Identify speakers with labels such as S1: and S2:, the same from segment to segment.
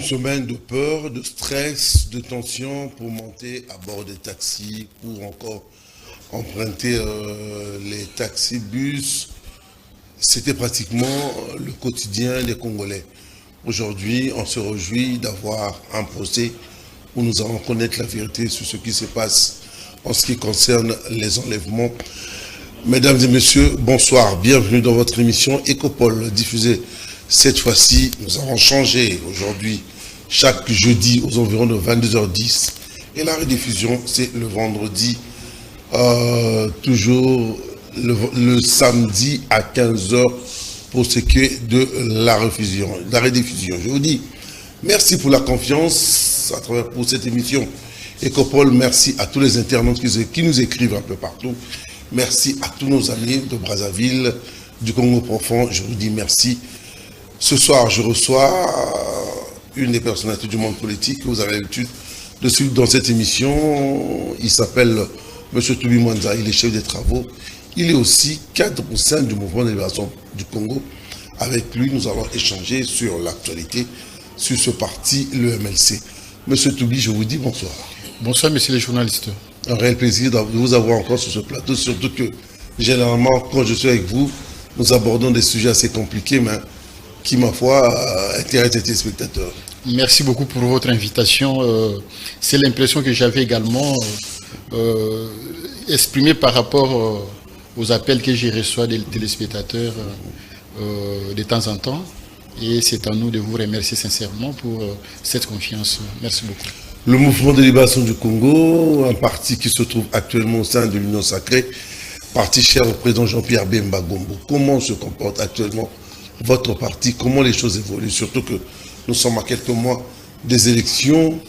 S1: semaine de peur, de stress, de tension pour monter à bord des taxis, pour encore emprunter les taxis-bus. C'était pratiquement le quotidien des Congolais. Aujourd'hui, on se réjouit d'avoir un procès où nous allons connaître la vérité sur ce qui se passe en ce qui concerne les enlèvements. Mesdames et messieurs, bonsoir, bienvenue dans votre émission Ecopole, diffusée cette fois-ci. Nous avons changé aujourd'hui, chaque jeudi aux environs de 22h10, et la rediffusion, c'est le vendredi, toujours le samedi à 15h pour ce qui est de la rediffusion. Je vous dis merci pour la confiance à travers pour cette émission Ecopole. Merci à tous les internautes qui nous écrivent un peu partout. Merci à tous nos amis de Brazzaville, du Congo profond. Je vous dis merci. Ce soir, je reçois une des personnalités du monde politique que vous avez l'habitude de suivre dans cette émission. Il s'appelle M. Toubi Mwanza, il est chef des travaux. Il est aussi cadre au sein du mouvement de libération du Congo. Avec lui, nous allons échanger sur l'actualité, sur ce parti, le MLC. M. Toubi, je vous dis bonsoir.
S2: Bonsoir, messieurs les journalistes.
S1: Un réel plaisir de vous avoir encore sur ce plateau, surtout que généralement, quand je suis avec vous, nous abordons des sujets assez compliqués, mais qui, ma foi, intéressent les téléspectateurs.
S2: Merci beaucoup pour votre invitation. C'est l'impression que j'avais également exprimée par rapport aux appels que je reçois des téléspectateurs de temps en temps. Et c'est à nous de vous remercier sincèrement pour cette confiance. Merci beaucoup.
S1: Le mouvement de libération du Congo, un parti qui se trouve actuellement au sein de l'Union sacrée, parti cher au président Jean-Pierre Bemba Gombo. Comment se comporte actuellement votre parti? Comment les choses évoluent? Surtout que nous sommes à quelques mois des élections,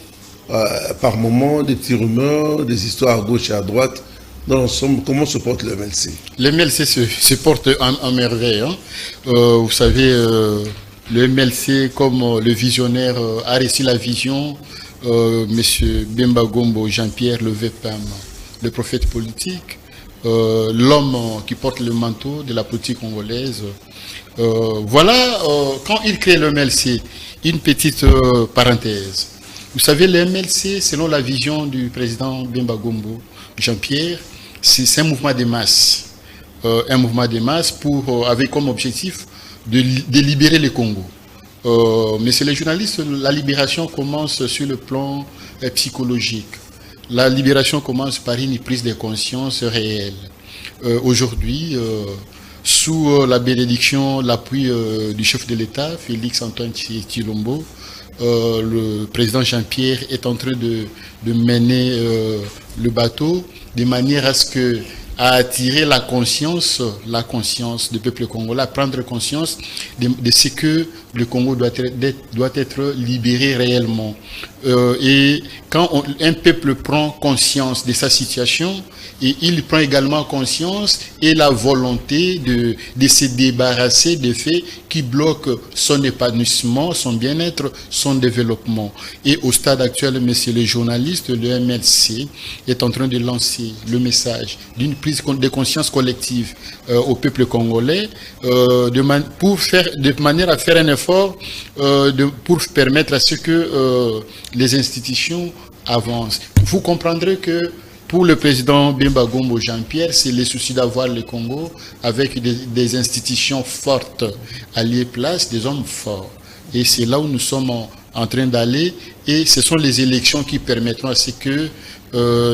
S1: par moments, des petits rumeurs, des histoires à gauche et à droite. Dans l'ensemble, comment se porte le MLC?
S2: Le MLC se porte en merveille. Hein. Vous savez, le MLC, comme le visionnaire, a reçu la vision. Monsieur Bemba Gombo, Jean-Pierre Levepam, le prophète politique, l'homme qui porte le manteau de la politique congolaise. Voilà, quand il crée le MLC, une petite parenthèse. Vous savez, le MLC, selon la vision du président Bemba Gombo, Jean-Pierre, c'est un mouvement de masse. Un mouvement de masse avec comme objectif de libérer le Congo. Messieurs les journalistes, la libération commence sur le plan psychologique. La libération commence par une prise de conscience réelle. Aujourd'hui, sous la bénédiction, l'appui du chef de l'État, Félix Antoine Tshilombo, le président Jean-Pierre est en train de mener le bateau de manière à attirer la conscience du peuple congolais, à prendre conscience de ce que le Congo doit être libéré réellement. Et quand un peuple prend conscience de sa situation, et il prend également conscience et la volonté de se débarrasser des faits qui bloquent son épanouissement, son bien-être, son développement. Et au stade actuel, messieurs les journalistes, le MLC est en train de lancer le message d'une prise de conscience collective au peuple congolais de manière à faire un effort pour permettre à ce que les institutions avancent. Vous comprendrez que pour le président Bemba Gombo Jean-Pierre, c'est le souci d'avoir le Congo avec des institutions fortes alliées place, des hommes forts. Et c'est là où nous sommes en train d'aller. Et ce sont les élections qui permettront à ce que,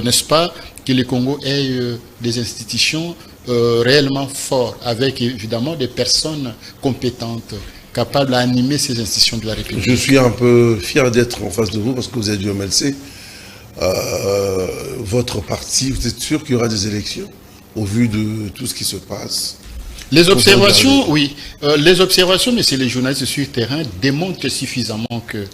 S2: n'est-ce pas, que le Congo ait des institutions réellement fortes, avec évidemment des personnes compétentes, capables d'animer ces institutions de la République.
S1: Je suis un peu fier d'être en face de vous parce que vous êtes du MLC. Votre parti, vous êtes sûr qu'il y aura des élections au vu de tout ce qui se passe?
S2: Les observations, oui. Les observations, mais c'est les journalistes sur le terrain, démontrent suffisamment que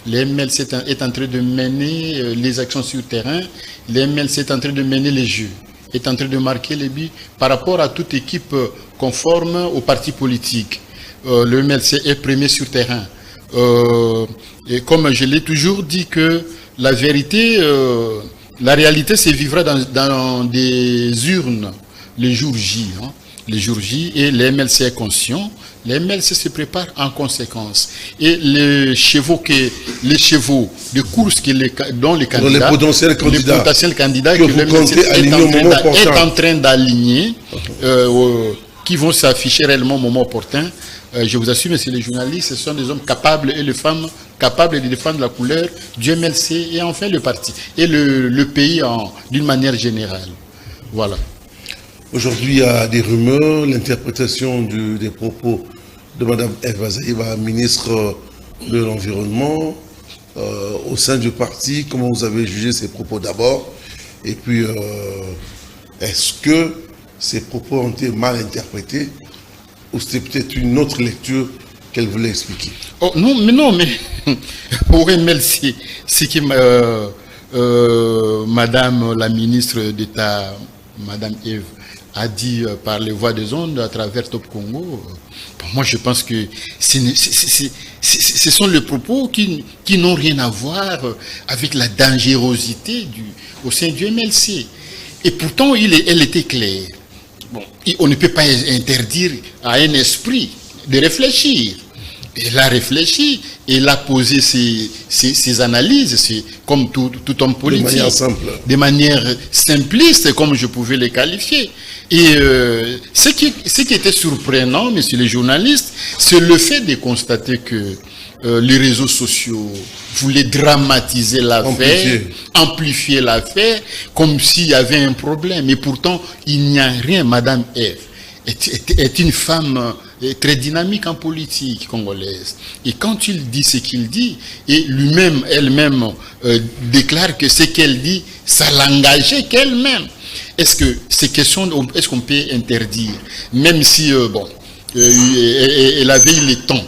S2: le MLC est en train de mener les actions sur le terrain. Le MLC est en train de mener les jeux, est en train de marquer les buts par rapport à toute équipe conforme au parti politique. Le MLC est premier sur le terrain. Et comme je l'ai toujours dit que la vérité, la réalité se vivra dans des urnes le jour J. Hein. le jour J, et les MLC est conscient. Les MLC se préparent en conséquence. Et les chevaux de course dont les potentiels candidats que le MLC est en train d'aligner, qui vont s'afficher réellement au moment opportun. Je vous assure, messieurs les journalistes, ce sont des hommes capables et les femmes capables de défendre la couleur du MLC et enfin le parti et le pays d'une manière générale. Voilà.
S1: Aujourd'hui, il y a des rumeurs, l'interprétation des propos de Mme Eva Zaïba, ministre de l'Environnement, au sein du parti. Comment vous avez jugé ces propos d'abord? Et puis, est-ce que ces propos ont été mal interprétés ou c'était peut-être une autre lecture qu'elle voulait expliquer?
S2: Oh, non, mais pour MLC, c'est que Madame la ministre d'État, Madame Eve, a dit par les voies des ondes à travers Top Congo. Pour moi, je pense que ce sont les propos qui n'ont rien à voir avec la dangerosité au sein du MLC. Et pourtant, elle était claire. Bon, on ne peut pas interdire à un esprit de réfléchir. Elle a réfléchi, elle a posé ses analyses, comme tout homme politique.
S1: De manière simple.
S2: De manière simpliste, comme je pouvais les qualifier. Et ce qui était surprenant, messieurs les journalistes, c'est le fait de constater que les réseaux sociaux voulaient dramatiser l'affaire, amplifier l'affaire, comme s'il y avait un problème. Et pourtant, il n'y a rien. Madame Eve est une femme très dynamique en politique congolaise. Et quand il dit ce qu'il dit, et elle-même déclare que ce qu'elle dit, ça l'engageait qu'elle-même. Est-ce qu'on peut interdire, même si, elle avait eu le temps,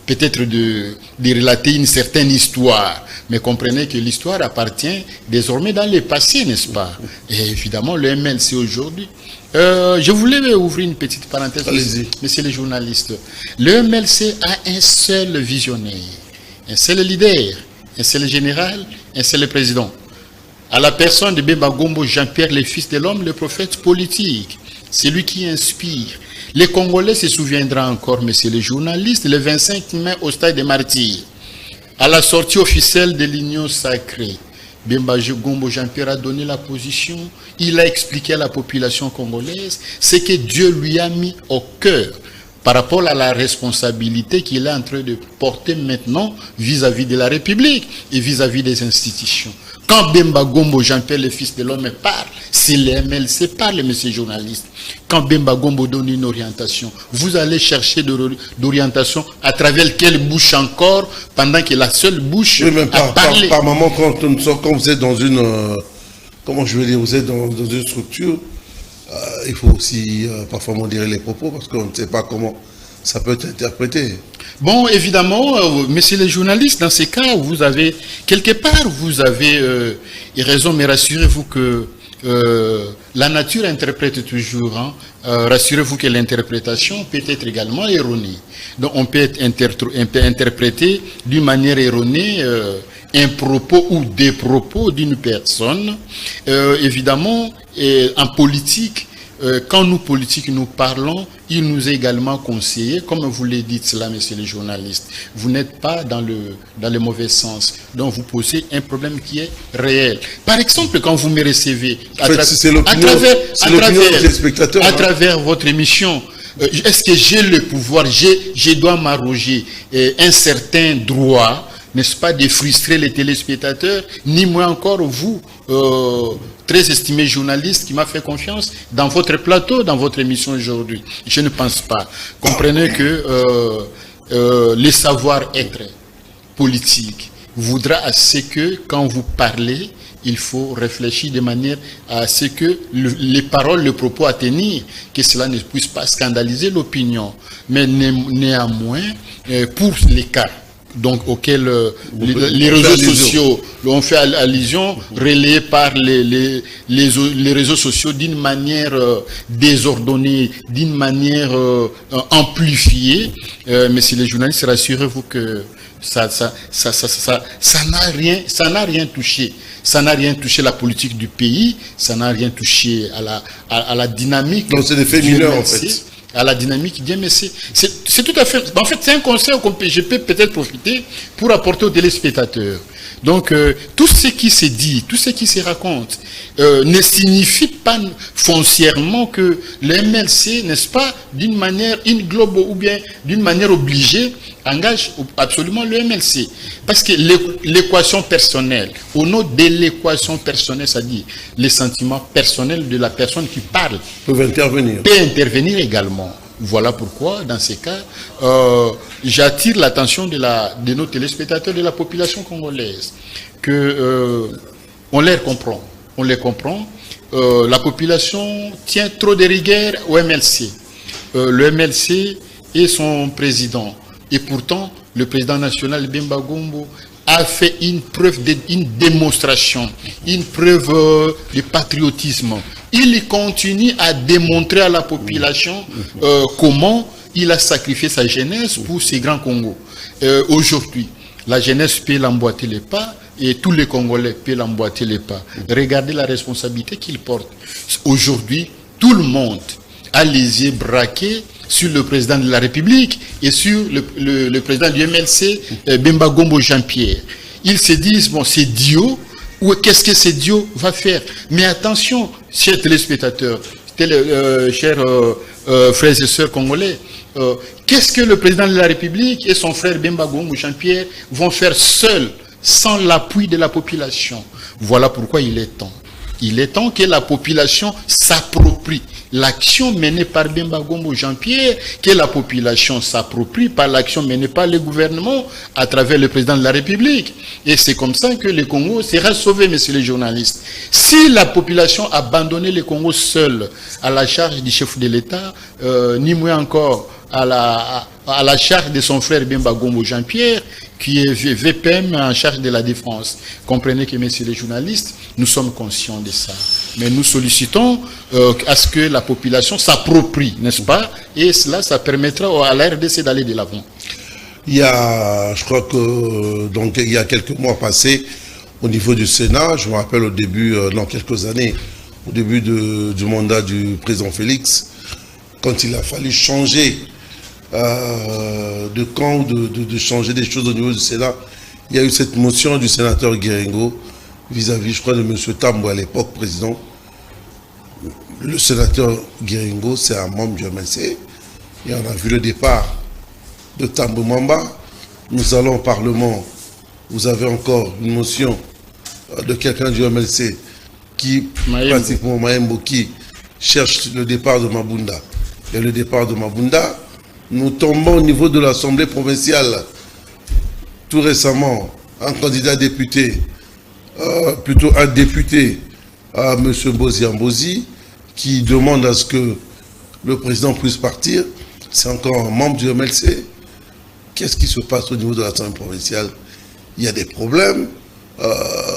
S2: peut-être de relater une certaine histoire, mais comprenez que l'histoire appartient désormais dans le passé, n'est-ce pas? Et évidemment, le MLC aujourd'hui. Je voulais ouvrir une petite parenthèse, messieurs les journalistes. Le MLC a un seul visionnaire, un seul leader, un seul général, un seul président. À la personne de Bemba Gombo Jean-Pierre, le fils de l'homme, le prophète politique. C'est lui qui inspire. Les Congolais se souviendront encore, messieurs les journalistes, le 25 mai au stade des Martyrs, à la sortie officielle de l'Union sacrée. Bemba Gombo Jean-Pierre a donné la position, il a expliqué à la population congolaise ce que Dieu lui a mis au cœur par rapport à la responsabilité qu'il est en train de porter maintenant vis-à-vis de la République et vis-à-vis des institutions. Quand Bemba Gombo Jean-Pierre, le fils de l'homme, parle, c'est le MLC parle, monsieur journaliste. Quand Bemba Gombo donne une orientation, vous allez chercher d'orientation à travers quelle bouche encore, pendant que la seule bouche
S1: a parlé. Par moment, quand vous êtes dans une, comment je vais dire, vous êtes dans une structure, il faut aussi parfois modérer les propos parce qu'on ne sait pas comment ça peut être interprété.
S2: Bon, évidemment, messieurs les journalistes, dans ces cas, vous avez raison, mais rassurez-vous que la nature interprète toujours. Hein. Rassurez-vous que l'interprétation peut être également erronée. Donc, on peut interpréter d'une manière erronée un propos ou des propos d'une personne. Évidemment, en politique, quand nous, politiques, nous parlons, il nous est également conseillé, comme vous l'avez dit cela, messieurs les journalistes, vous n'êtes pas dans le mauvais sens. Donc, vous posez un problème qui est réel. Par exemple, quand vous me recevez à travers votre émission, est-ce que j'ai le pouvoir, je dois m'arroger un certain droit, n'est-ce pas, de frustrer les téléspectateurs, ni moi encore vous, très estimé journaliste qui m'a fait confiance dans votre plateau, dans votre émission aujourd'hui. Je ne pense pas. Comprenez que le savoir-être politique voudra à ce que quand vous parlez, il faut réfléchir de manière à ce que les paroles, le propos à tenir, que cela ne puisse pas scandaliser l'opinion. Mais néanmoins, pour les cas donc auxquels les réseaux sociaux ont fait allusion, relayés par les réseaux sociaux d'une manière désordonnée, d'une manière amplifiée. Mais si les journalistes, rassurez-vous que Ça n'a rien touché. Ça n'a rien touché la politique du pays. Ça n'a rien touché à la dynamique.
S1: Donc c'est des faits mineurs en fait.
S2: À la dynamique du MLC. C'est tout à fait. En fait, c'est un conseil que je peux peut-être profiter pour apporter aux téléspectateurs. Donc, tout ce qui se dit, tout ce qui se raconte, ne signifie pas foncièrement que le MLC, n'est-ce pas, d'une manière globale ou bien d'une manière obligée, engage absolument le MLC. Parce que l'équation personnelle, au nom de l'équation personnelle, c'est-à-dire les sentiments personnels de la personne qui parle,
S1: peut intervenir
S2: également. Voilà pourquoi, dans ces cas, j'attire l'attention de nos téléspectateurs, de la population congolaise, que on les comprend. On les comprend. La population tient trop de rigueur au MLC. Le MLC est son président. Et pourtant, le président national Bemba Gombo a fait une preuve, une démonstration, une preuve de patriotisme. Il continue à démontrer à la population comment il a sacrifié sa jeunesse pour ces grands Congos. Aujourd'hui, la jeunesse peut l'emboîter les pas et tous les Congolais peuvent l'emboîter les pas. Regardez la responsabilité qu'il porte. Aujourd'hui, tout le monde a les yeux braqués sur le président de la République et sur le président du MLC, Bemba Gombo Jean-Pierre. Ils se disent, bon, c'est Dio, ou qu'est-ce que ce Dio va faire? Mais attention, chers téléspectateurs, chers frères et sœurs congolais, qu'est-ce que le président de la République et son frère Bemba Gombo Jean-Pierre vont faire seuls, sans l'appui de la population? Voilà pourquoi il est temps. Il est temps que la population s'approprie l'action menée par Bemba Gombo Jean-Pierre, que la population s'approprie par l'action menée par le gouvernement à travers le président de la République. Et c'est comme ça que le Congo sera sauvé, messieurs les journalistes. Si la population abandonnait le Congo seul à la charge du chef de l'État, ni moins encore à la charge de son frère Bemba Gombo Jean-Pierre, qui est VPM en charge de la défense. Comprenez que, messieurs les journalistes, nous sommes conscients de ça. Mais nous sollicitons à ce que la population s'approprie, n'est-ce pas? Et cela, ça permettra à la RDC d'aller de l'avant.
S1: Je crois que, donc, il y a quelques mois passés, au niveau du Sénat, je me rappelle au début, dans quelques années, au début du mandat du président Félix, quand il a fallu changer de camp, de changer des choses au niveau du Sénat, il y a eu cette motion du sénateur Guéringo vis-à-vis, je crois, de M. Tambo à l'époque, président. Le sénateur Guéringo, c'est un membre du MLC, et on a vu le départ de Tambo Mamba. Nous allons au Parlement, vous avez encore une motion de quelqu'un du MLC qui, pratiquement Maembo, qui cherche le départ de Mabunda. Et le départ de Mabunda, nous tombons au niveau de l'Assemblée provinciale. Tout récemment, un candidat député, plutôt un député, M. Mbozi Ambozi, qui demande à ce que le président puisse partir. C'est encore un membre du MLC. Qu'est-ce qui se passe au niveau de l'Assemblée provinciale? Il y a des problèmes.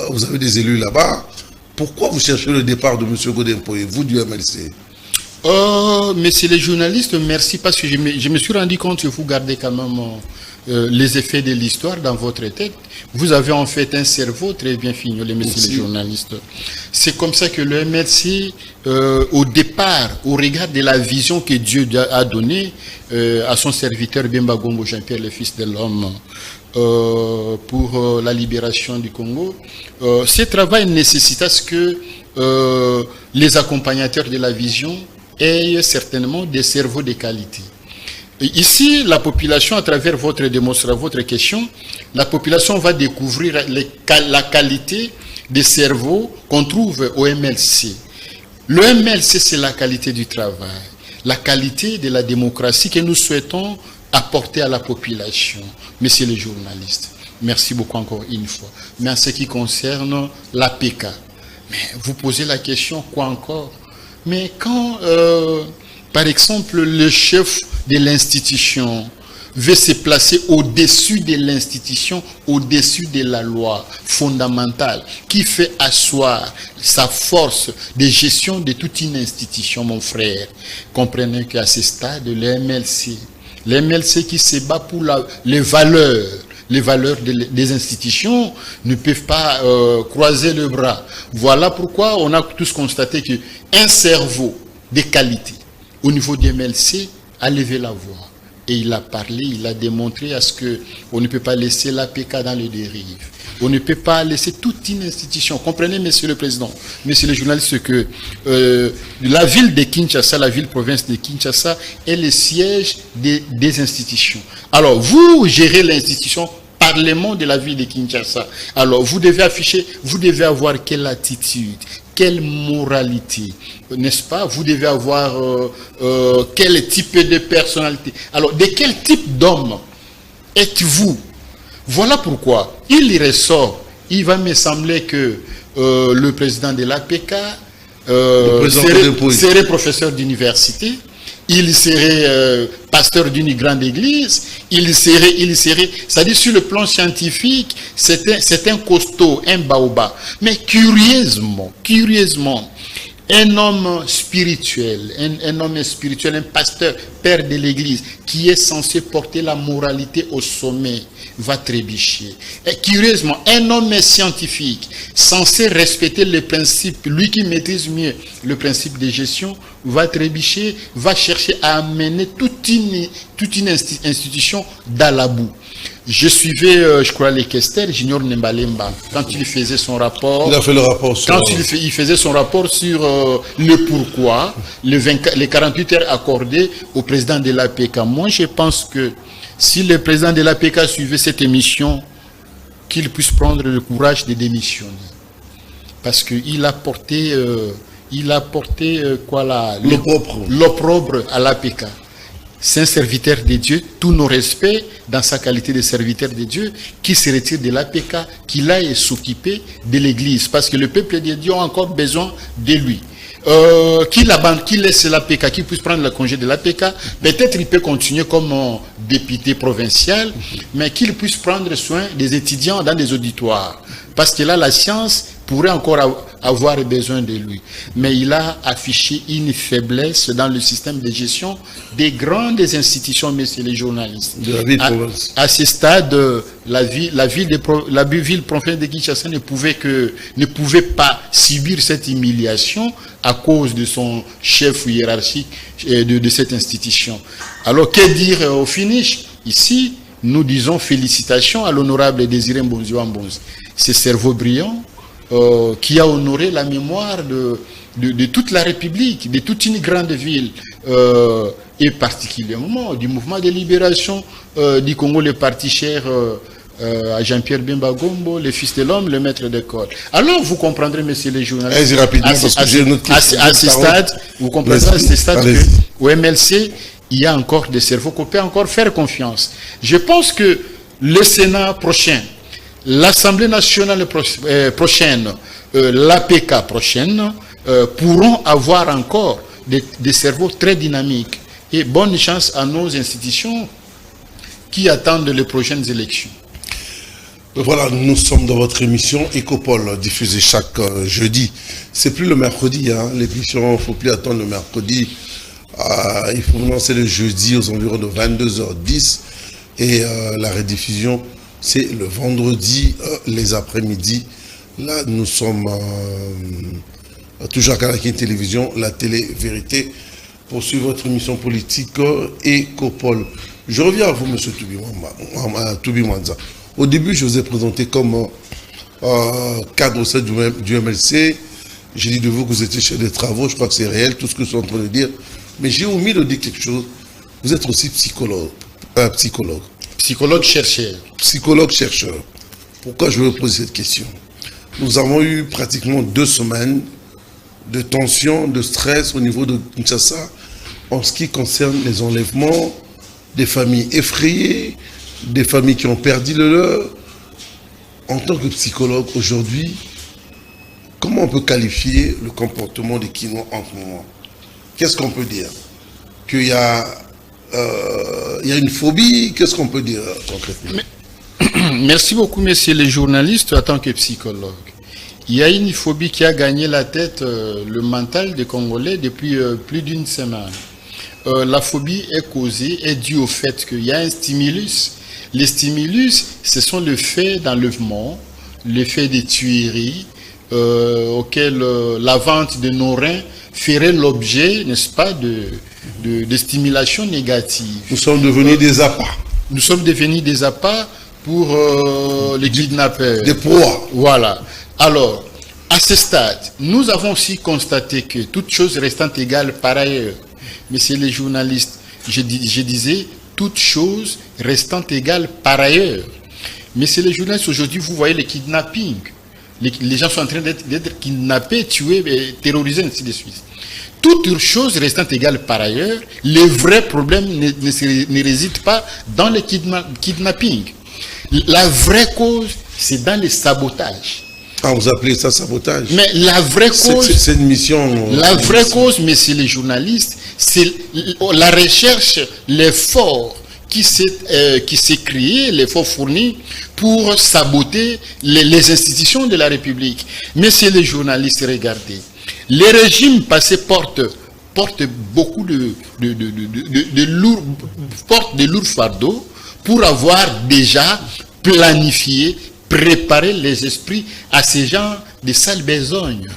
S1: Vous avez des élus là-bas. Pourquoi vous cherchez le départ de M. Godempoye, vous du MLC?
S2: Messieurs les journalistes, merci, parce que je me suis rendu compte que vous gardez quand même les effets de l'histoire dans votre tête. Vous avez en fait un cerveau très bien fignolé, messieurs les journalistes. C'est comme ça que le MLC, au départ, au regard de la vision que Dieu a donnée à son serviteur Bemba Gombo Jean-Pierre, le fils de l'homme, pour la libération du Congo, ce travail nécessite à ce que les accompagnateurs de la vision aient certainement des cerveaux de qualité. Et ici, la population, à travers votre démonstration, votre question, la population va découvrir la qualité des cerveaux qu'on trouve au MLC. Le MLC, c'est la qualité du travail, la qualité de la démocratie que nous souhaitons apporter à la population. Messieurs les journalistes, merci beaucoup encore une fois. Mais en ce qui concerne l'APK, mais vous posez la question, quoi encore? Mais quand, par exemple, le chef de l'institution veut se placer au-dessus de l'institution, au-dessus de la loi fondamentale, qui fait asseoir sa force de gestion de toute une institution, mon frère, comprenez qu'à ce stade, le MLC qui se bat pour les valeurs les valeurs des institutions ne peuvent pas croiser le bras. Voilà pourquoi on a tous constaté qu'un cerveau de qualité au niveau du MLC a levé la voix. Et il a parlé, il a démontré à ce qu'on ne peut pas laisser l'APK dans les dérives. On ne peut pas laisser toute une institution. Comprenez, Monsieur le Président, Monsieur le journaliste, que la ville de Kinshasa, la ville-province de Kinshasa, est le siège des institutions. Alors, vous gérez l'institution Parlement de la ville de Kinshasa. Alors, vous devez avoir quelle attitude, quelle moralité, n'est-ce pas? Vous devez avoir quel type de personnalité. Alors, de quel type d'homme êtes-vous? Voilà pourquoi il ressort. Il va me sembler que le président de l'APK serait professeur d'université. Il serait pasteur d'une grande église, il serait, c'est-à-dire sur le plan scientifique, c'est un costaud, un baobab. Mais curieusement, un homme spirituel, un pasteur, père de l'église, qui est censé porter la moralité au sommet, va trébucher. Et curieusement, un homme scientifique, censé respecter les principes, lui qui maîtrise mieux le principe de gestion, va trébucher, va chercher à amener toute une institution dans la boue. Je suivais, je crois, les Kester, Junior Nembalemba, quand il faisait son rapport.
S1: Il a fait le rapport sur...
S2: Quand il faisait son rapport sur le pourquoi, les 48 heures accordées au président de l'APK. Moi, je pense que si le président de l'APK suivait cette émission, qu'il puisse prendre le courage de démissionner. Parce qu'il a porté, l'opprobre à l'APK. C'est un serviteur de Dieu, tous nos respects dans sa qualité de serviteur de Dieu, qui se retire de l'APK, qu'il aille s'occuper de l'Église, parce que le peuple de Dieu a encore besoin de lui. Qu'il laisse l'APK, qu'il puisse prendre le congé de l'APK, peut-être il peut continuer comme député provincial, mais qu'il puisse prendre soin des étudiants dans des auditoires, parce que là, la science pourrait encore avoir besoin de lui. Mais il a affiché une faiblesse dans le système de gestion des grandes institutions, messieurs les journalistes.
S1: De la ville province.
S2: À ce stade, la ville province de Kinshasa ne pouvait pas subir cette humiliation à cause de son chef hiérarchique de cette institution. Alors, que dire au finish? Ici, nous disons félicitations à l'honorable Désiré Mbonzi Mbonzi. Ce cerveau brillant, qui a honoré la mémoire de toute la République, de toute une grande ville, et particulièrement du mouvement de libération du Congo, le parti cher à Jean-Pierre Bemba Gombo, le fils de l'homme, le maître d'école. Alors vous comprendrez, messieurs les journalistes, à ce stade, vous comprendrez à ce stade qu'au MLC, il y a encore des cerveaux qu'on peut encore faire confiance. Je pense que le Sénat prochain, l'Assemblée nationale prochaine, l'APK prochaine, pourront avoir encore des cerveaux très dynamiques. Et bonne chance à nos institutions qui attendent les prochaines élections.
S1: Voilà, nous sommes dans votre émission Ecopole, diffusée chaque jeudi. C'est plus le mercredi, hein, l'émission, il ne faut plus attendre le mercredi. Il faut lancer le jeudi aux environs de 22h10 et la rediffusion, c'est le vendredi, les après-midi. Là, nous sommes toujours à Kanakine Télévision, la télé-vérité, pour suivre votre émission politique Ecopole. Je reviens à vous, M. Toubi Mwanza. Au début, je vous ai présenté comme cadre au sein du MLC. J'ai dit de vous que vous étiez chef des travaux, je crois que c'est réel, tout ce que je suis en train de dire. Mais j'ai omis de dire quelque chose. Vous êtes aussi psychologue.
S2: Psychologue-chercheur.
S1: Psychologue-chercheur. Pourquoi je veux poser cette question? Nous avons eu pratiquement 2 semaines de tension, de stress au niveau de Kinshasa en ce qui concerne les enlèvements, des familles effrayées, des familles qui ont perdu le leur. En tant que psychologue, aujourd'hui, comment on peut qualifier le comportement des Kinois en ce moment? Qu'est-ce qu'on peut dire? Qu'il y a une phobie? Qu'est-ce qu'on peut dire concrètement?
S2: Merci beaucoup, messieurs les journalistes, en tant que psychologue. Il y a une phobie qui a gagné la tête, le mental des Congolais depuis plus d'une semaine. La phobie est due au fait qu'il y a un stimulus Les stimulus, ce sont les faits d'enlèvement, les faits de tueries auxquels la vente de nos reins ferait l'objet, n'est-ce pas, de stimulation négative.
S1: Nous sommes devenus des appâts.
S2: Nous sommes devenus des appâts pour les kidnappeurs.
S1: Des proies.
S2: Voilà. Alors, à ce stade, nous avons aussi constaté que toutes choses restant égales par ailleurs, messieurs les journalistes, je disais, toutes choses restant égales par ailleurs. Messieurs les journalistes, aujourd'hui, vous voyez les kidnappings. Les gens sont en train d'être kidnappés, tués, terrorisés, ainsi de suite. Toutes choses restant égales par ailleurs, les vrais problèmes ne résident pas dans les kidnappings. La vraie cause, c'est dans les sabotages.
S1: Ah, vous appelez ça sabotage?
S2: Mais la vraie cause,
S1: c'est une mission.
S2: La vraie cause, messieurs les journalistes, c'est la recherche, l'effort qui s'est créé, l'effort fourni pour saboter les institutions de la République. Messieurs les journalistes, regardez, les régimes passés portent beaucoup de lourds fardeaux pour avoir déjà planifié, préparer les esprits à ces gens de sales besognes.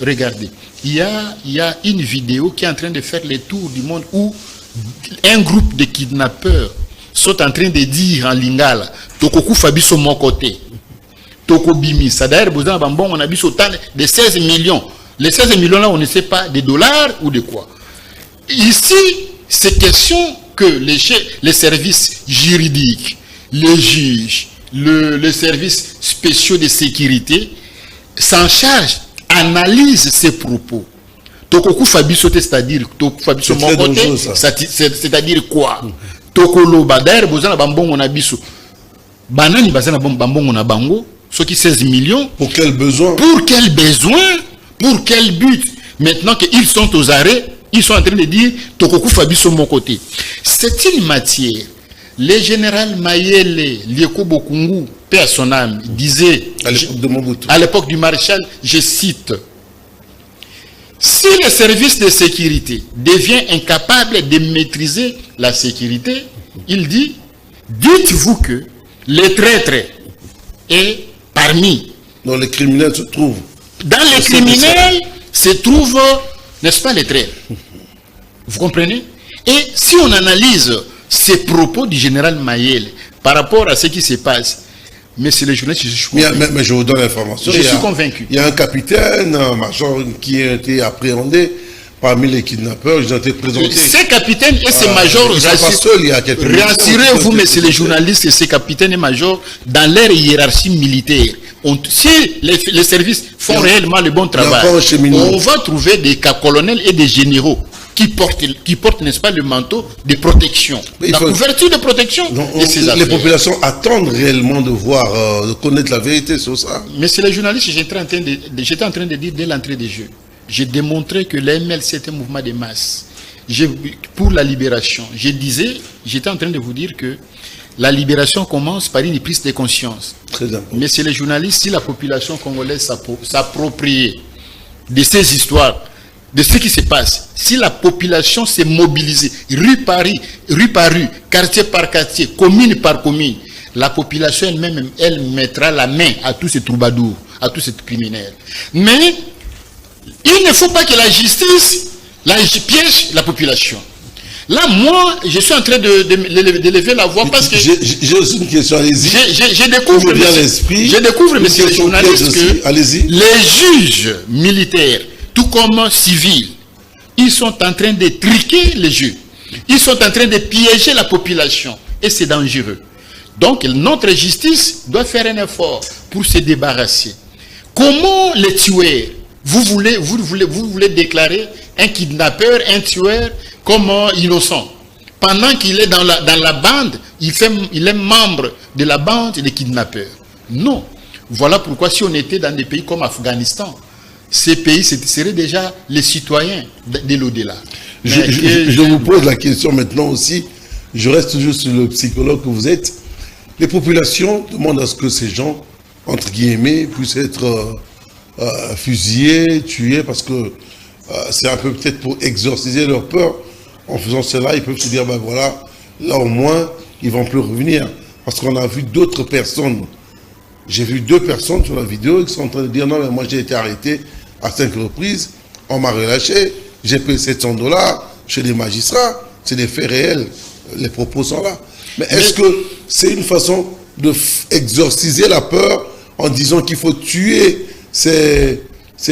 S2: Regardez, il y a une vidéo qui est en train de faire les tours du monde où un groupe de kidnappeurs sont en train de dire en lingala Tokoku Fabiso mon côté, Toko Bimi, ça d'ailleurs besoin bon on a vu autant de 16 millions. Les 16 millions là on ne sait pas des dollars ou de quoi. Ici, c'est question que les services juridiques, les juges, les services spéciaux de sécurité s'en chargent, analysent ces propos. Tokoku Fabiso, c'est-à-dire Fabiso mon côté, c'est-à-dire quoi? Tokolo Bader, Bozana Bambon on a biso. Banani Bazana Bambon on a bango, ce qui 16 millions.
S1: Pour quel besoin?
S2: Pour quel besoin? Pour quel but? Maintenant qu'ils sont aux arrêts, ils sont en train de dire Tokoku Fabiso mon côté. C'est une matière. Le général Mayele Lieko Bokungu, paix à son âme, disait à l'époque du maréchal, je cite, si le service de sécurité devient incapable de maîtriser la sécurité, il dit, dites-vous que les traîtres est parmi.
S1: Dans les criminels se trouvent.
S2: Dans les criminels se trouvent, n'est-ce pas, les traîtres. Vous comprenez? Et si on analyse ces propos du général Mayele par rapport à ce qui se passe, mais c'est le journaliste, je suis convaincu.
S1: Mais je vous donne l'information.
S2: Je suis convaincu.
S1: Il y a un capitaine, un major qui a été appréhendé parmi les kidnappeurs. Ils ont été présentés.
S2: Ces capitaines et ces majors, rassurez-vous, messieurs les journalistes, et ces capitaines et majors, dans leur hiérarchie militaire, si les services font réellement le bon travail, on va trouver des colonels et des généraux qui portent, n'est-ce pas, le manteau de protection, la couverture de protection de ces affaires.
S1: Les populations attendent réellement de voir, de connaître la vérité sur ça.
S2: Mais c'est les journalistes, j'étais en train de dire dès l'entrée des Jeux, j'ai démontré que l'MLC est un mouvement de masse pour la libération. J'étais en train de vous dire que la libération commence par une prise de conscience.
S1: Très important.
S2: Mais c'est les journalistes, si la population congolaise s'approprie de ces histoires, de ce qui se passe, si la population s'est mobilisée, rue par rue, quartier par quartier, commune par commune, la population elle-même, elle mettra la main à tous ces troubadours, à tous ces criminels. Mais il ne faut pas que la justice piège la population. Là, moi, je suis en train de lever la voix parce que...
S1: J'ai aussi une question, allez-y.
S2: Je découvre, monsieur le journaliste, que les juges militaires, tout comme civils, ils sont en train de triquer les jeux. Ils sont en train de piéger la population. Et c'est dangereux. Donc, notre justice doit faire un effort pour se débarrasser. Comment les tueurs, vous voulez déclarer un kidnappeur, un tueur comme innocent? Pendant qu'il est dans la bande, il est membre de la bande des kidnappeurs. Non. Voilà pourquoi si on était dans des pays comme Afghanistan, ces pays seraient déjà les citoyens de l'au-delà.
S1: Je vous pose la question maintenant aussi. Je reste toujours sur le psychologue que vous êtes. Les populations demandent à ce que ces gens, entre guillemets, puissent être fusillés, tués, parce que c'est un peu peut-être pour exorciser leur peur. En faisant cela, ils peuvent se dire, ben voilà, là au moins, ils ne vont plus revenir. Parce qu'on a vu d'autres personnes. J'ai vu 2 personnes sur la vidéo qui sont en train de dire non, mais moi j'ai été arrêté à 5 reprises, on m'a relâché, j'ai payé $700 chez les magistrats. C'est des faits réels, les propos sont là. Mais est-ce que c'est une façon d'exorciser la peur en disant qu'il faut tuer ces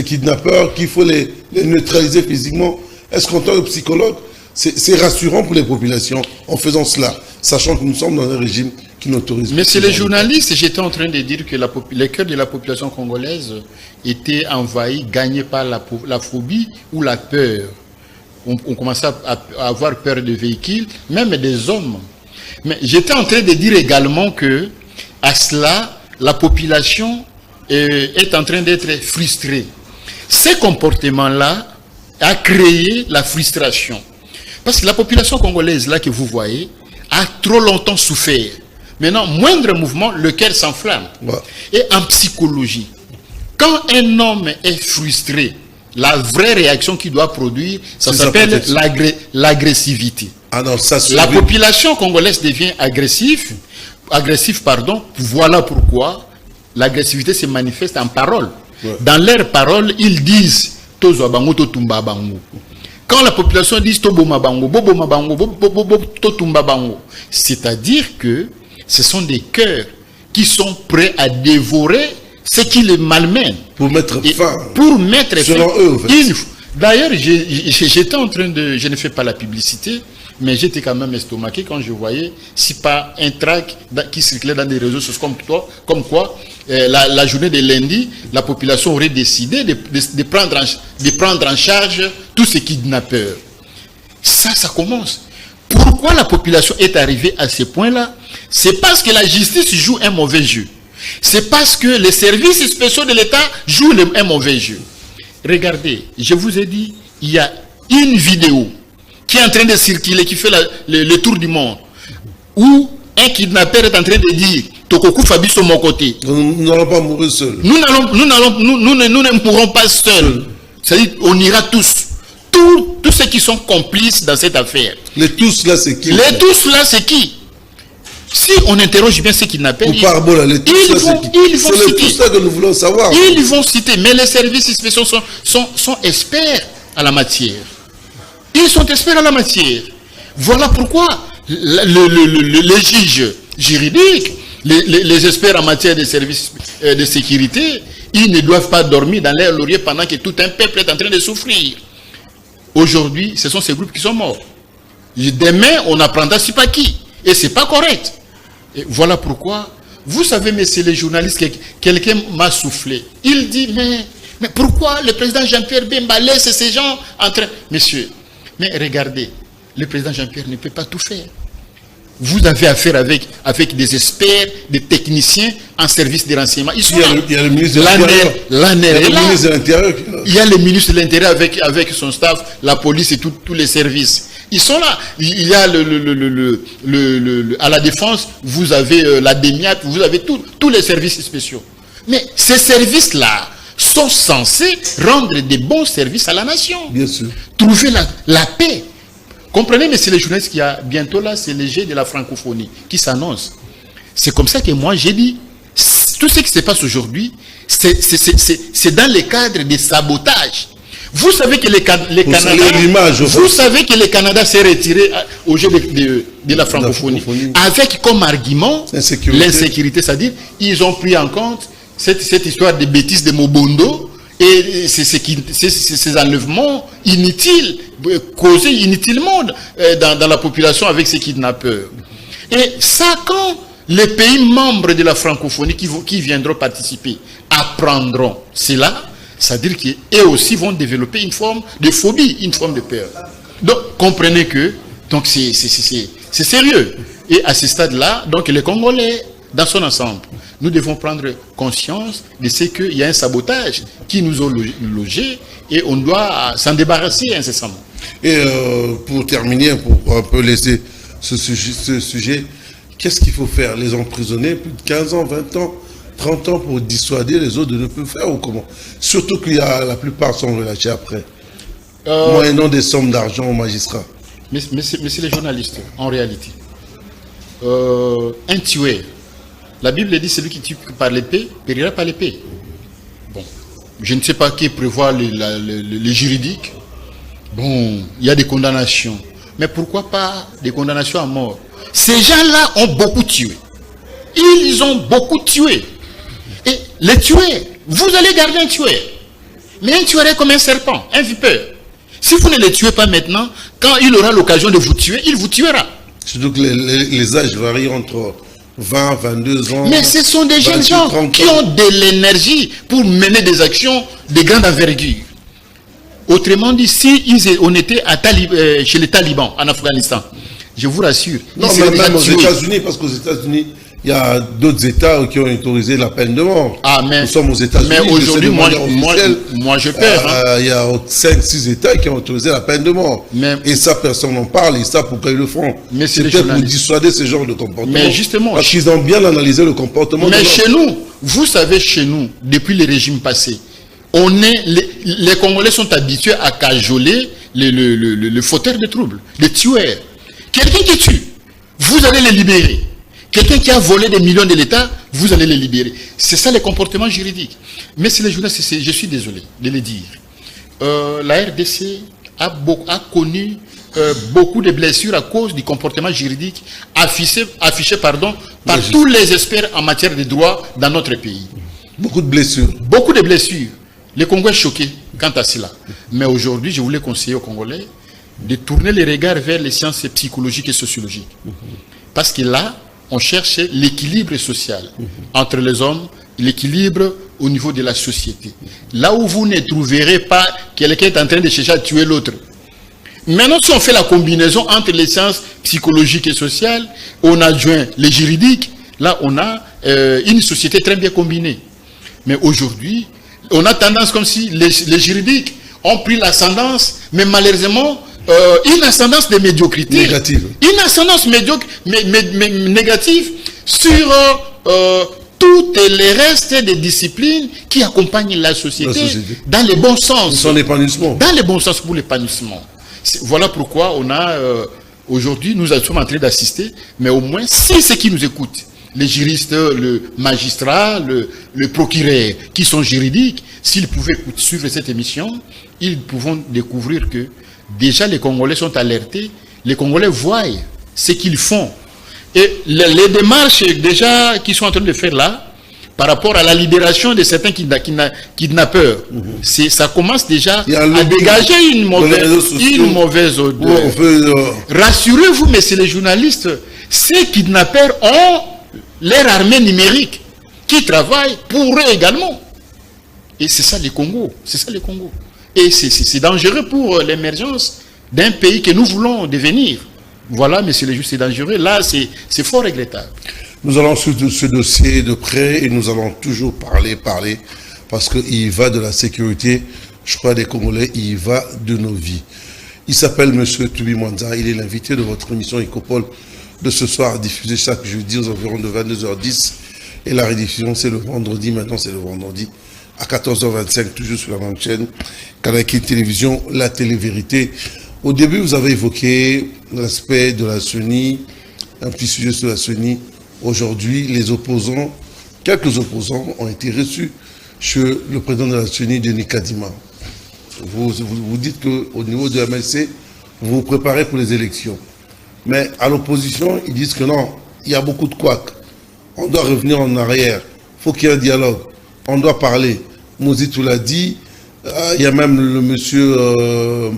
S1: kidnappeurs, qu'il faut les neutraliser physiquement? Est-ce qu'en tant que psychologue, c'est rassurant pour les populations en faisant cela, sachant que nous sommes dans un régime qui n'autorise pas?
S2: Mais c'est les journalistes, j'étais en train de dire que les cœurs de la population congolaise étaient envahis, gagnés par la phobie ou la peur. On commençait à avoir peur de véhicules, même des hommes. Mais j'étais en train de dire également que, à cela, la population est en train d'être frustrée. Ces comportements-là a créé la frustration. Parce que la population congolaise, là que vous voyez, a trop longtemps souffert. Maintenant, moindre mouvement, le cœur s'enflamme. Ouais. Et en psychologie, quand un homme est frustré, la vraie réaction qu'il doit produire, ça s'appelle l'agressivité. Ah non, ça la population congolaise devient agressive, voilà pourquoi l'agressivité se manifeste en parole. Ouais. Dans leurs paroles, ils disent Tozo bango to tumba bango. Quand la population dit Toboma bango, Boboma bango, to tumba bango, c'est-à-dire que ce sont des cœurs qui sont prêts à dévorer ce qui les malmène.
S1: Pour mettre fin.
S2: Pour mettre fin.
S1: Selon eux, en fait.
S2: D'ailleurs, j'étais en train de... Je ne fais pas la publicité, mais j'étais quand même estomaqué quand je voyais, si pas un tract qui circulait dans des réseaux sociaux comme quoi, la journée de lundi, la population aurait décidé de prendre en charge tous ces kidnappeurs. Ça commence. Pourquoi la population est arrivée à ce point-là? C'est parce que la justice joue un mauvais jeu. C'est parce que les services spéciaux de l'État jouent un mauvais jeu. Regardez, je vous ai dit, il y a une vidéo qui est en train de circuler, qui fait le tour du monde, où un kidnappeur est en train de dire Tokoku Fabi sur mon côté.
S1: Nous n'allons pas mourir seuls.
S2: Nous ne mourrons pas seuls. C'est-à-dire, on ira tous. Tous ceux qui sont complices dans cette affaire.
S1: Les tous là, c'est qui?
S2: Les tous là, c'est qui? Si on interroge bien ceux kidnappeurs, ils vont citer.
S1: C'est tout ça que nous voulons savoir.
S2: Ils vont citer, mais les services spéciaux sont experts à la matière. Ils sont experts à la matière. Voilà pourquoi les juges juridiques, les experts en matière de services de sécurité, ils ne doivent pas dormir dans leur laurier pendant que tout un peuple est en train de souffrir. Aujourd'hui, ce sont ces groupes qui sont morts. Demain, on apprendra c'est pas qui. Et c'est pas correct. Et voilà pourquoi, vous savez, messieurs les journalistes, quelqu'un m'a soufflé. Il dit, mais pourquoi le président Jean-Pierre Bemba laisse ces gens en train... Messieurs, mais regardez, le président Jean-Pierre ne peut pas tout faire. Vous avez affaire avec des experts, des techniciens en service de renseignement. Ils sont
S1: il y a le ministre de l'Intérieur.
S2: Il y a le ministre de l'Intérieur avec son staff, la police et tous les services. Ils sont là. Il y a à la défense, vous avez la DEMIAT, vous avez tous les services spéciaux. Mais ces services-là sont censés rendre des bons services à la nation.
S1: Bien sûr.
S2: Trouver la paix. Comprenez, mais c'est les journalistes qui a bientôt là, c'est le jet de la francophonie qui s'annonce. C'est comme ça que moi j'ai dit, tout ce qui se passe aujourd'hui, c'est dans le cadre des sabotages. Vous savez que le Canada s'est retiré au jeu de la francophonie avec comme argument l'insécurité, c'est-à-dire ils ont pris en compte cette histoire de bêtises de Mobondo et ces enlèvements inutiles, causés inutilement dans la population avec ces kidnappeurs. Et ça, quand les pays membres de la francophonie qui viendront participer apprendront cela, c'est-à-dire qu'eux aussi vont développer une forme de phobie, une forme de peur. Donc, comprenez que c'est sérieux. Et à ce stade-là, donc les Congolais, dans son ensemble, nous devons prendre conscience de ce qu'il y a un sabotage qui nous a logés et on doit s'en débarrasser incessamment.
S1: Et pour terminer, pour un peu laisser ce sujet, qu'est-ce qu'il faut faire? Les emprisonner plus de 15 ans, 20 ans 30 ans pour dissuader les autres de ne plus faire ou comment? Surtout qu'il y a la plupart sont relâchés après. Moyennant des sommes d'argent aux magistrats.
S2: Mais c'est les journalistes, en réalité. un tueur. La Bible dit celui qui tue par l'épée périra par l'épée. Bon, je ne sais pas qui prévoit les juridiques. Bon, il y a des condamnations. Mais pourquoi pas des condamnations à mort? Ces gens-là ont beaucoup tué. Ils ont beaucoup tué. Et les tueurs, vous allez garder un tueur. Mais un tueur est comme un serpent, un vipère. Si vous ne les tuez pas maintenant, quand il aura l'occasion de vous tuer, il vous tuera.
S1: Surtout que les âges varient entre 20, 22 ans.
S2: Mais ce sont des jeunes gens qui ont de l'énergie pour mener des actions de grande envergure. Autrement dit, si on était chez les talibans en Afghanistan, je vous rassure.
S1: Non, même aux États-Unis, parce qu'aux États-Unis, il y a d'autres États qui ont autorisé la peine de mort.
S2: Ah, mais,
S1: nous sommes aux États-Unis.
S2: Mais aujourd'hui, moi je perds.
S1: Il y a 5-6 États qui ont autorisé la peine de mort. Et ça, personne n'en parle. Et ça, pourquoi ils le font? C'est peut-être pour dissuader ce genre de comportement.
S2: Mais justement.
S1: Parce qu'ils ont bien analysé le comportement.
S2: Mais chez nous, vous savez, chez nous, depuis les régimes passés, les Congolais sont habitués à cajoler le fauteur de troubles, les tueurs. Quelqu'un qui tue, vous allez les libérer. Quelqu'un qui a volé des millions de l'État, vous allez les libérer. C'est ça les comportements juridiques. Mais c'est les journalistes, je suis désolé de le dire. La RDC a connu beaucoup de blessures à cause du comportement juridique affiché par tous les experts en matière de droit dans notre pays.
S1: Beaucoup de blessures.
S2: Beaucoup de blessures. Les Congolais sont choqués quant à cela. Mais aujourd'hui, je voulais conseiller aux Congolais de tourner les regards vers les sciences psychologiques et sociologiques. Parce que là, on cherche l'équilibre social entre les hommes, l'équilibre au niveau de la société. Là où vous ne trouverez pas quelqu'un qui est en train de chercher à tuer l'autre. Maintenant, si on fait la combinaison entre les sciences psychologiques et sociales, on adjoint les juridiques, là on a une société très bien combinée. Mais aujourd'hui, on a tendance comme si les juridiques ont pris l'ascendance, mais malheureusement, une ascendance de médiocrité.
S1: Négative.
S2: Une ascendance médiocre, mais négative sur toutes les restes des disciplines qui accompagnent la société dans le bon sens.
S1: Son épanouissement.
S2: Dans le bon sens pour l'épanouissement. Voilà pourquoi on a, aujourd'hui, nous sommes en train d'assister, mais au moins, c'est ceux qui nous écoutent. Les juristes, le magistrat, le procureur, qui sont juridiques, s'ils pouvaient suivre cette émission, ils pourront découvrir que déjà les Congolais sont alertés, les Congolais voient ce qu'ils font. Et les démarches déjà qu'ils sont en train de faire là, par rapport à la libération de certains kidnappeurs, ça commence déjà à dégager une mauvaise odeur. Rassurez-vous, messieurs les journalistes, ces kidnappeurs ont leur armée numérique qui travaille pour eux également. Et c'est ça les Congo. C'est ça les Congo. Et c'est dangereux pour l'émergence d'un pays que nous voulons devenir. Voilà, messieurs les juges, c'est dangereux. Là, c'est fort regrettable.
S1: Nous allons suivre ce dossier de près et nous allons toujours parler, parce qu'il va de la sécurité, je crois, des Congolais, il va de nos vies. Il s'appelle M. Toubi Mwanza, il est l'invité de votre émission Ecopole de ce soir, diffusée chaque jeudi aux environs de 22h10. Et la rediffusion, c'est le vendredi, maintenant c'est le vendredi, à 14h25, toujours sur la même chaîne, Kanaki Télévision, la télé-vérité. Au début, vous avez évoqué l'aspect de la CENI, un petit sujet sur la CENI. Aujourd'hui, les opposants, quelques opposants ont été reçus chez le président de la CENI, Denis Kadima. Vous dites qu'au niveau de la MLC, vous vous préparez pour les élections. Mais à l'opposition, ils disent que non, il y a beaucoup de couacs. On doit revenir en arrière. Il faut qu'il y ait un dialogue. On doit parler. Mouzitou l'a dit. Il y a même le monsieur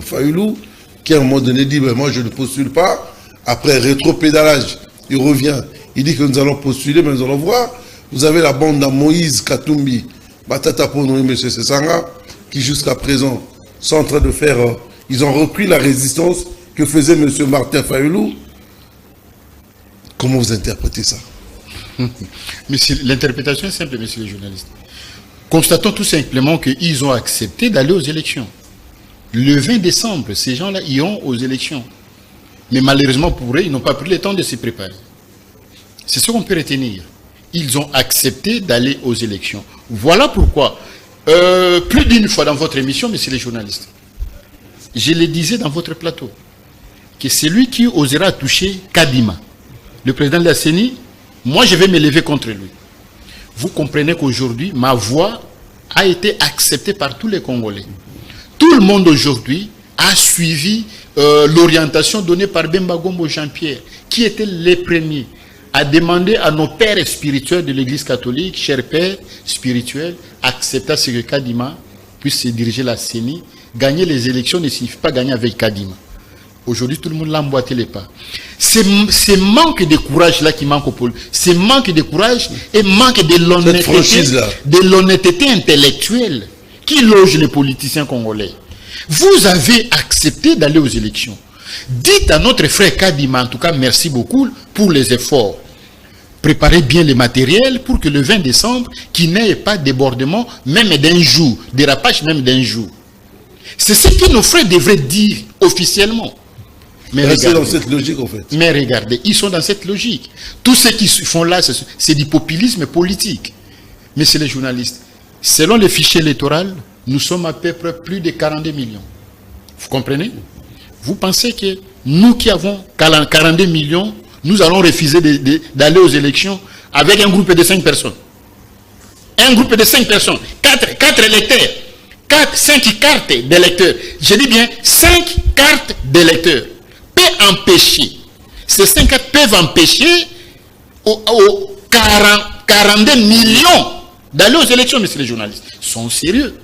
S1: Fayoulou qui à un moment donné dit ben, moi je ne postule pas. Après rétro-pédalage, il revient. Il dit que nous allons postuler, mais nous allons voir. Vous avez la bande à Moïse Katumbi, Batata Pono et M. Sessanga, qui jusqu'à présent sont en train de faire... ils ont repris la résistance que faisait M. Martin Fayoulou. Comment vous interprétez ça?
S2: L'interprétation est simple, messieurs les journalistes. Constatons tout simplement qu'ils ont accepté d'aller aux élections. Le 20 décembre, ces gens-là iront aux élections. Mais malheureusement pour eux, ils n'ont pas pris le temps de se préparer. C'est ce qu'on peut retenir. Ils ont accepté d'aller aux élections. Voilà pourquoi, plus d'une fois dans votre émission, messieurs les journalistes, je le disais dans votre plateau, que celui qui osera toucher Kadima, le président de la CENI, moi je vais me lever contre lui. Vous comprenez qu'aujourd'hui, ma voix a été acceptée par tous les Congolais. Tout le monde aujourd'hui a suivi l'orientation donnée par Bemba Gombo Jean-Pierre, qui étaient les premiers à demander à nos pères spirituels de l'Église catholique, chers pères spirituels, accepter à ce que Kadima puisse se diriger la CENI. Gagner les élections ne signifie pas gagner avec Kadima. Aujourd'hui, tout le monde l'a emboîté les pas. C'est manque de courage là qui manque au pôle. C'est manque de courage et manque de l'honnêteté intellectuelle qui loge les politiciens congolais. Vous avez accepté d'aller aux élections. Dites à notre frère Kadima, en tout cas, merci beaucoup pour les efforts. Préparez bien les matériels pour que le 20 décembre, qu'il n'y ait pas de débordement, même d'un jour, dérapage même d'un jour. C'est ce que nos frères devraient dire officiellement.
S1: Mais regardez, dans cette logique, en fait.
S2: Mais regardez, ils sont dans cette logique. Tous ceux qui font là, c'est du populisme politique. Messieurs les journalistes, selon le fichier électoral, nous sommes à peu près plus de 42 millions. Vous comprenez? Vous pensez que nous qui avons 42 millions, nous allons refuser d'aller aux élections avec un groupe de 5 personnes? Un groupe de 5 personnes, 4 électeurs, 5 cartes d'électeurs. Je dis bien 5 cartes d'électeurs. Peut empêcher, ces 5 cartes peuvent empêcher aux 42 millions d'aller aux élections, messieurs les journalistes. Ils sont sérieux?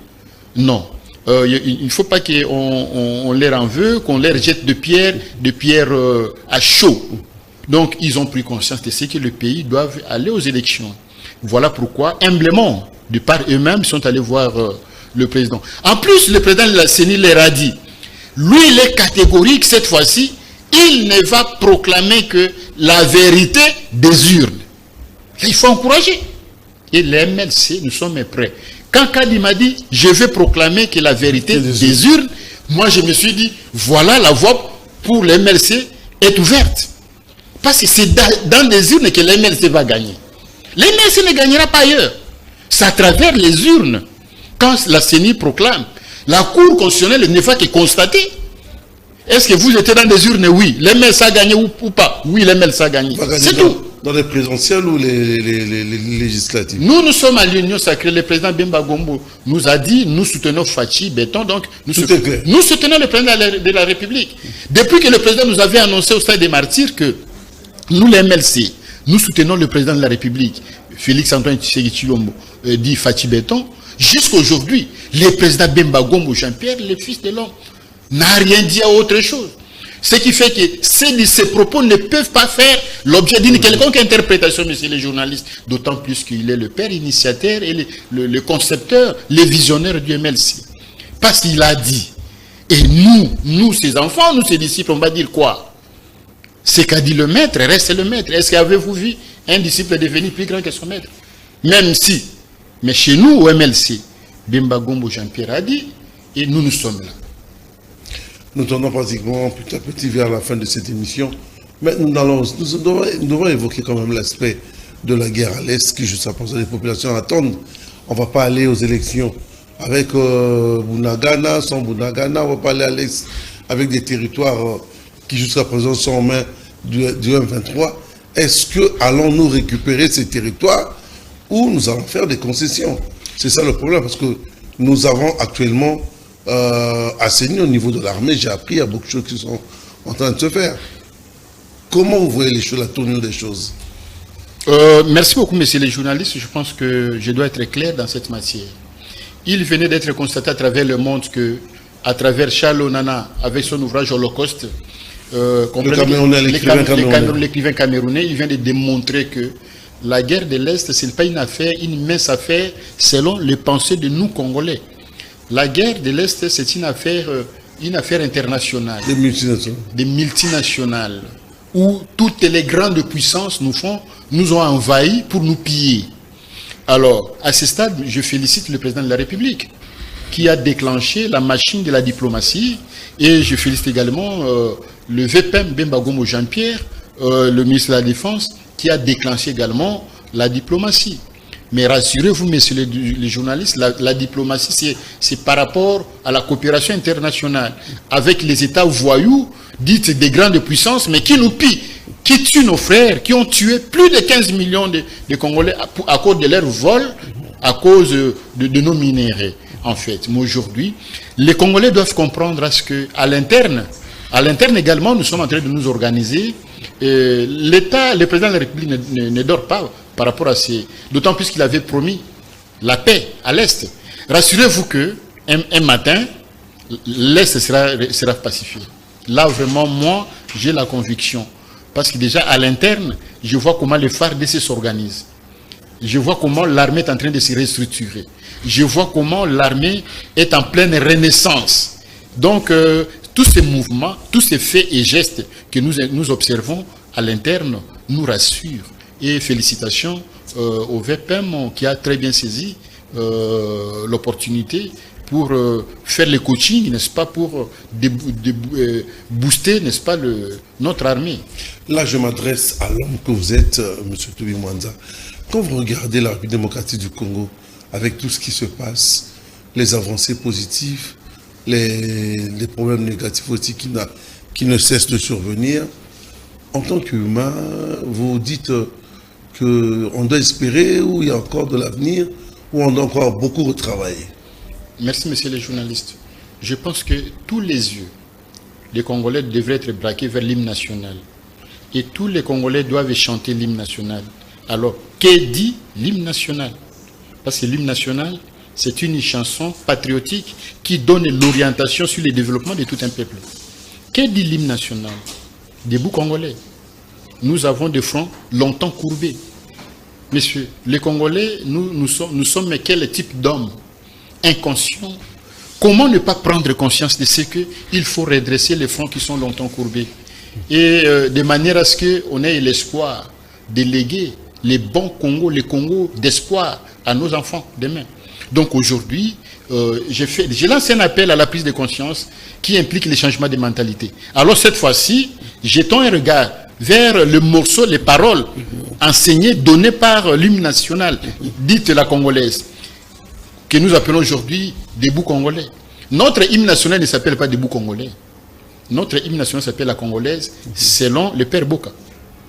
S2: Non. Il ne faut pas qu'on leur en veut, qu'on leur jette de pierres à chaud. Donc, ils ont pris conscience de ce que le pays doit aller aux élections. Voilà pourquoi, humblement, de par eux-mêmes, ils sont allés voir le président. En plus, le président de la CENI leur a dit, lui, il est catégorique cette fois-ci, il ne va proclamer que la vérité des urnes. Là, il faut encourager. Et les MLC, nous sommes prêts. Quand Kadima dit, je vais proclamer que la vérité des urnes, moi je me suis dit, voilà la voie pour les MLC est ouverte. Parce que c'est dans les urnes que les MLC va gagner. Les MLC ne gagnera pas ailleurs. C'est à travers les urnes. Quand la CENI proclame, la Cour constitutionnelle ne va que constater. Est-ce que vous étiez dans des urnes? Oui. Les MLC a gagné ou pas? Oui, les MLC a gagné. C'est tout.
S1: Dans les présidentielles ou les législatives?
S2: Nous sommes à l'Union sacrée. Le président Bemba Gombo nous a dit, nous soutenons Fachi Béton, donc nous soutenons le président de la République. Depuis que le président nous avait annoncé au stade des martyrs que nous, les MLC, nous soutenons le président de la République, Félix Antoine Tshisekedi Tshilombo, dit Fachi Béton, jusqu'à aujourd'hui, le président Bemba Gombo Jean-Pierre, le fils de l'homme, n'a rien dit à autre chose. Ce qui fait que ces propos ne peuvent pas faire l'objet d'une quelconque interprétation, messieurs les journalistes, d'autant plus qu'il est le père initiateur et le concepteur, le visionnaire du MLC. Parce qu'il a dit, et nous, ses enfants, nous, ses disciples, on va dire quoi? Ce qu'a dit le maître, reste le maître. Est-ce qu'avez-vous vu un disciple devenir plus grand que son maître? Même si, mais chez nous, au MLC, Bemba Gombo Jean-Pierre a dit, et nous sommes là.
S1: Nous tournons pratiquement petit à petit vers la fin de cette émission. Mais nous devons évoquer quand même l'aspect de la guerre à l'Est qui jusqu'à présent les populations attendent. On ne va pas aller aux élections avec Bunagana, sans Bunagana. On ne va pas aller à l'Est avec des territoires qui jusqu'à présent sont en main du M23. Est-ce que allons-nous récupérer ces territoires ou nous allons faire des concessions? C'est ça le problème, parce que nous avons actuellement assaini au niveau de l'armée. J'ai appris, il y a beaucoup de choses qui sont en train de se faire. Comment vous voyez les choses, la tournure des choses?
S2: Merci beaucoup, messieurs les journalistes. Je pense que je dois être clair dans cette matière. Il venait d'être constaté à travers le monde que, à travers Charles Onana, avec son ouvrage Holocauste, l'écrivain camerounais, il vient de démontrer que la guerre de l'Est, ce n'est pas une mince affaire selon les pensées de nous, Congolais. La guerre de l'Est, c'est une affaire internationale. Des multinationales. Où toutes les grandes puissances nous ont envahis pour nous piller. Alors, à ce stade, je félicite le président de la République qui a déclenché la machine de la diplomatie, et je félicite également le VPM Bemba Gombo Jean-Pierre, le ministre de la Défense, qui a déclenché également la diplomatie. Mais rassurez-vous, messieurs les journalistes, la diplomatie, c'est par rapport à la coopération internationale avec les États voyous, dites des grandes puissances, mais qui nous pillent, qui tuent nos frères, qui ont tué plus de 15 millions de Congolais à cause de leur vol, à cause de nos minéraux, en fait. Mais aujourd'hui, les Congolais doivent comprendre qu'à l'interne également, nous sommes en train de nous organiser. L'État, le président de la République ne dort pas par rapport à ces... D'autant plus qu'il avait promis la paix à l'Est. Rassurez-vous qu'un matin, l'Est sera pacifié. Là, vraiment, moi, j'ai la conviction. Parce que déjà, à l'interne, je vois comment les FARDC s'organisent. Je vois comment l'armée est en train de se restructurer. Je vois comment l'armée est en pleine renaissance. Donc, tous ces mouvements, tous ces faits et gestes que nous observons à l'interne nous rassurent. Et félicitations au VPM qui a très bien saisi l'opportunité pour faire le coaching, n'est-ce pas, pour booster, n'est-ce pas, notre armée.
S1: Là, je m'adresse à l'homme que vous êtes, M. Tobi Mwanza. Quand vous regardez la République démocratique du Congo, avec tout ce qui se passe, les avancées positives, les problèmes négatifs aussi qui ne cessent de survenir, en tant qu'humain, vous dites qu'on doit espérer, ou il y a encore de l'avenir, ou on doit encore beaucoup retravailler.
S2: Merci, messieurs les journalistes. Je pense que tous les yeux des Congolais devraient être braqués vers l'hymne national. Et tous les Congolais doivent chanter l'hymne national. Alors, que dit l'hymne national? Parce que l'hymne national, c'est une chanson patriotique qui donne l'orientation sur le développement de tout un peuple. Que dit l'hymne national? Debout Congolais. Nous avons des fronts longtemps courbés. Messieurs, les Congolais, nous sommes quel type d'hommes? Inconscients. Comment ne pas prendre conscience de ce qu'il faut redresser les fronts qui sont longtemps courbés? Et de manière à ce qu'on ait l'espoir de léguer les bons Congos, les Congos d'espoir à nos enfants demain. Donc aujourd'hui, j'ai lancé un appel à la prise de conscience qui implique les changements de mentalité. Alors cette fois-ci, jetons un regard vers le morceau, les paroles enseignées, données par l'hymne national, dite la congolaise, que nous appelons aujourd'hui Debout Congolais. Notre hymne national ne s'appelle pas Debout Congolais. Notre hymne national s'appelle la congolaise, selon le père Boka,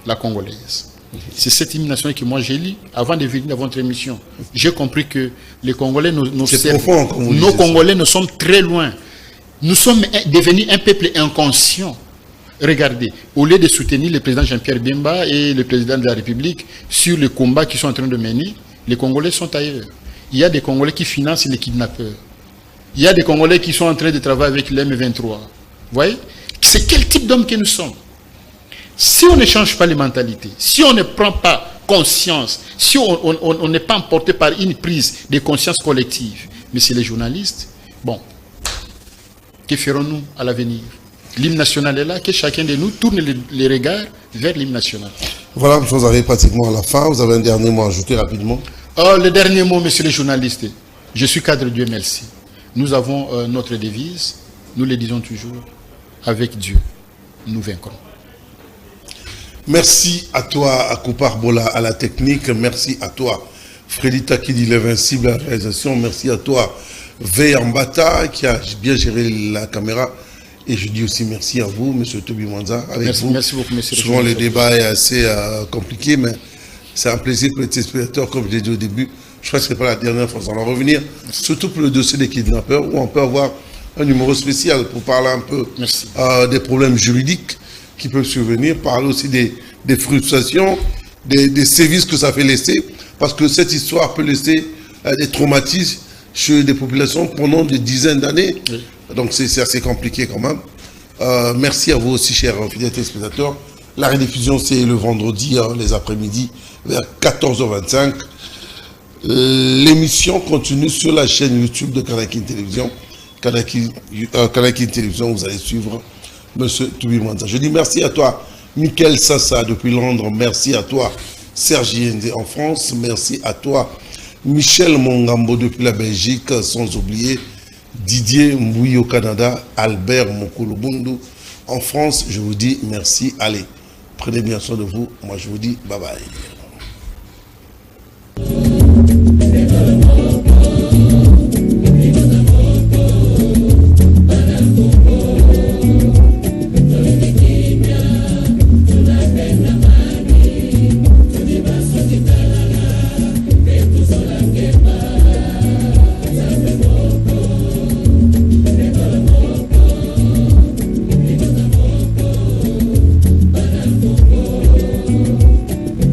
S2: la congolaise. C'est cette hymne nationale que moi j'ai lu avant de venir dans votre émission. J'ai compris que les Congolais, nos Congolais, nous sommes très loin. Nous sommes devenus un peuple inconscient. Regardez, au lieu de soutenir le président Jean-Pierre Bemba et le président de la République sur les combats qu'ils sont en train de mener, les Congolais sont ailleurs. Il y a des Congolais qui financent les kidnappeurs. Il y a des Congolais qui sont en train de travailler avec l'M23. Vous voyez? C'est quel type d'homme que nous sommes? Si on ne change pas les mentalités, si on ne prend pas conscience, si on n'est pas emporté par une prise de conscience collective, mais c'est les journalistes, bon, que ferons-nous à l'avenir? L'hymne national est là, que chacun de nous tourne les regards vers l'hymne national.
S1: Voilà, vous arrivez pratiquement à la fin. Vous avez un dernier mot à ajouter rapidement?
S2: Le dernier mot, messieurs les journalistes, je suis cadre, Dieu merci. Nous avons notre devise, nous le disons toujours, avec Dieu, nous vaincrons.
S1: Merci à toi, Akoupar Bola, à la technique. Merci à toi, Freddy Takidi, l'invincible à la réalisation. Merci à toi, Veyambata, qui a bien géré la caméra. Et je dis aussi merci à vous, M. Tobi Mwanza.
S2: Merci beaucoup, M.
S1: Souvent, le débat est assez compliqué, mais c'est un plaisir pour les téléspectateurs, comme je l'ai dit au début. Je crois que ce n'est pas la dernière fois. On va revenir, surtout pour le dossier des kidnappeurs, où on peut avoir un numéro spécial pour parler un peu des problèmes juridiques qui peuvent survenir, parler aussi des frustrations, des sévices que ça fait laisser, parce que cette histoire peut laisser des traumatismes chez des populations pendant des dizaines d'années. Oui. Donc c'est assez compliqué quand même. Merci à vous aussi, chers fidèles téléspectateurs. La rediffusion, c'est le vendredi, les après-midi, vers 14h25. L'émission continue sur la chaîne YouTube de Kanakin Télévision. Kanakin Télévision, vous allez suivre M. Tobi Mwanza. Je dis merci à toi, Michael Sassa, depuis Londres. Merci à toi, Serge Yende en France. Merci à toi, Michel Mongambo, depuis la Belgique. Sans oublier Didier Mbouy au Canada, Albert Mokolobundu en France. Je vous dis merci. Allez, prenez bien soin de vous. Moi, je vous dis bye bye.